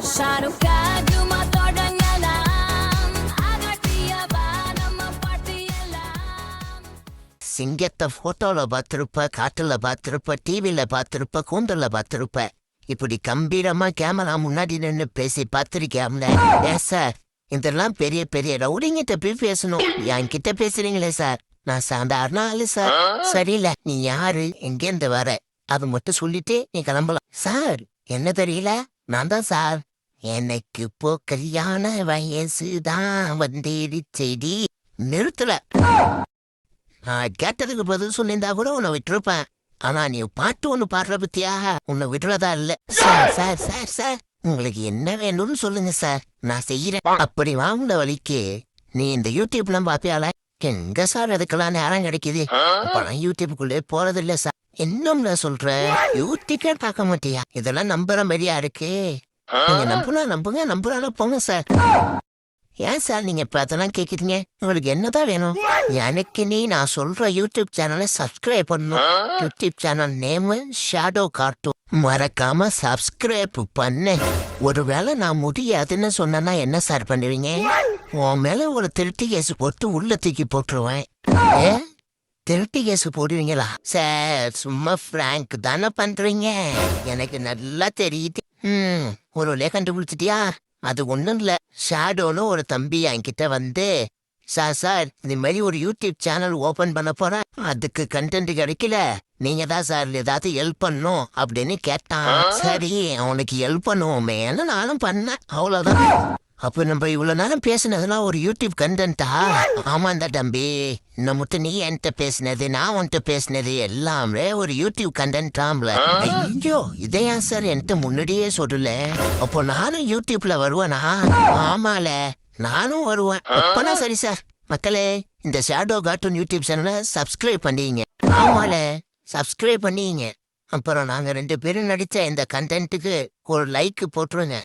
ஷாருக்கா ஜுமா தொடங்கலாம் அகட்டியவா நம்ம பாட்டியெல்லாம். சிங்கத்தை போட்டோல பார்த்திருப்ப, காட்டுல பார்த்திருப்ப, டிவில பார்த்திருப்ப, கூந்தல்ல பார்த்திருப்ப. இப்படி கம்பீரமா கேமரா முன்னாடி நின்று பேசி பார்த்திருக்கியாம்ல. ஏன் சார், இதெல்லாம் பெரிய பெரிய ரவுடிங்கிட்ட போய் பேசணும். என்கிட்ட பேசுறீங்களே சார், நான் சாதாரண ஆளு சார். சரியில்ல, நீ யாரு, எங்கேருந்து வர, அது மட்டும் சொல்லிட்டு நீ கிளம்பலாம். சார், என்ன தெரியல, நான் தான் சார். எனக்கு இப்போ கல்யாண வயசுதான் வந்துடுச்செடி. நிறுத்தல. நான் கேட்டதுக்கு பதில் சொல்லியிருந்தா கூட உன்னை விட்டுருப்பேன். ஆனா நீ பாட்டு ஒண்ணு பாடுற பத்தியா, உன்னை விடுறதா இல்ல. சார் சார் சார் சார், உங்களுக்கு என்ன வேணும்னு சொல்லுங்க சார், நான் செய்யறேன். அப்படி வாங்குற வழிக்கு நீ இந்த யூடியூப்லாம் பாப்பியால. எங்க சார் அதுக்கெல்லாம் நேரம் கிடைக்குது? அப்பெல்லாம் யூடியூப்புக்குள்ளே போறது இல்ல சார். இன்னும் நான் சொல்றேன், யூடியூப்பே பார்க்க மாட்டியா? இதெல்லாம் நம்புற மாதிரியா இருக்கு? நீங்க நம்புனா நம்புங்க, நம்புறாலும் போங்க சார். ஏன் சார் நீங்க இப்ப அதெல்லாம் கேக்குறீங்க? உங்களுக்கு என்னதான் வேணும்? எனக்கு நான் சொல்ற யூடியூப் சேனலை சப்ஸ்கிரைப் பண்ணணும். YouTube channel name shadow cartoon. மறக்காம சப்ஸ்கிரைப் பண்ணு. ஒருவேளை நான் முடியாதுன்னு சொன்னா என்ன சார் பண்ணுவீங்க? உன் மேல ஒரு திருட்டு கேஸ் போட்டு உள்ள தூக்கி போட்டுருவேன். திருட்டு கேஸ் போடுவீங்களா? சார், சும்மா பிராங்க் தானே பண்றீங்க, எனக்கு நல்லா தெரியுது. ஒரு லே கண்டுபிடிச்சிட்டியா? அது ஒண்ணும் இல்ல. ஷேடோன்னு ஒரு தம்பி என்கிட்ட வந்து, சார் இந்த மாதிரி ஒரு யூடியூப் சேனல் ஓபன் பண்ண போறேன், அதுக்கு கண்டென்ட் கிடைக்கல, நீங்க தான் சார் ஏதாவது ஹெல்ப் பண்ணும் அப்படின்னு கேட்டான். சரி, அவனுக்கு ஹெல்ப் பண்ணுவோமே நானும் பண்ணேன், அவ்வளவுதான். அப்ப நம்ம இவ்வளவு நேரம் பேசினதுலாம் ஒரு யூடியூப் கண்டென்ட்டா? ஆமாண்டா தம்பி, இன்னும் மட்டும் நீ என்கிட்ட பேசினது, நான் உன்கிட்ட பேசினது எல்லாமே ஒரு யூடியூப் கண்டென்ட்டாம்ல. ஐயோ, இதையா சார் என்கிட்ட முன்னாடியே சொல்லல? அப்போ நானும் யூடியூப்ல வருவேனா? ஆமால, நானும் வருவேன். அப்பனா சரி சார். மக்களே, இந்த ஷேடோ கார்ட்டூன் யூடியூப் சேனலை சப்ஸ்கிரைப் பண்ணிங்க. ஆமால, சப்ஸ்கிரைப் பண்ணிங்க. அப்புறம் நாங்க 2 பேரும் நடிச்ச இந்த கண்டென்ட்டுக்கு ஒரு லைக் போட்டுருங்க.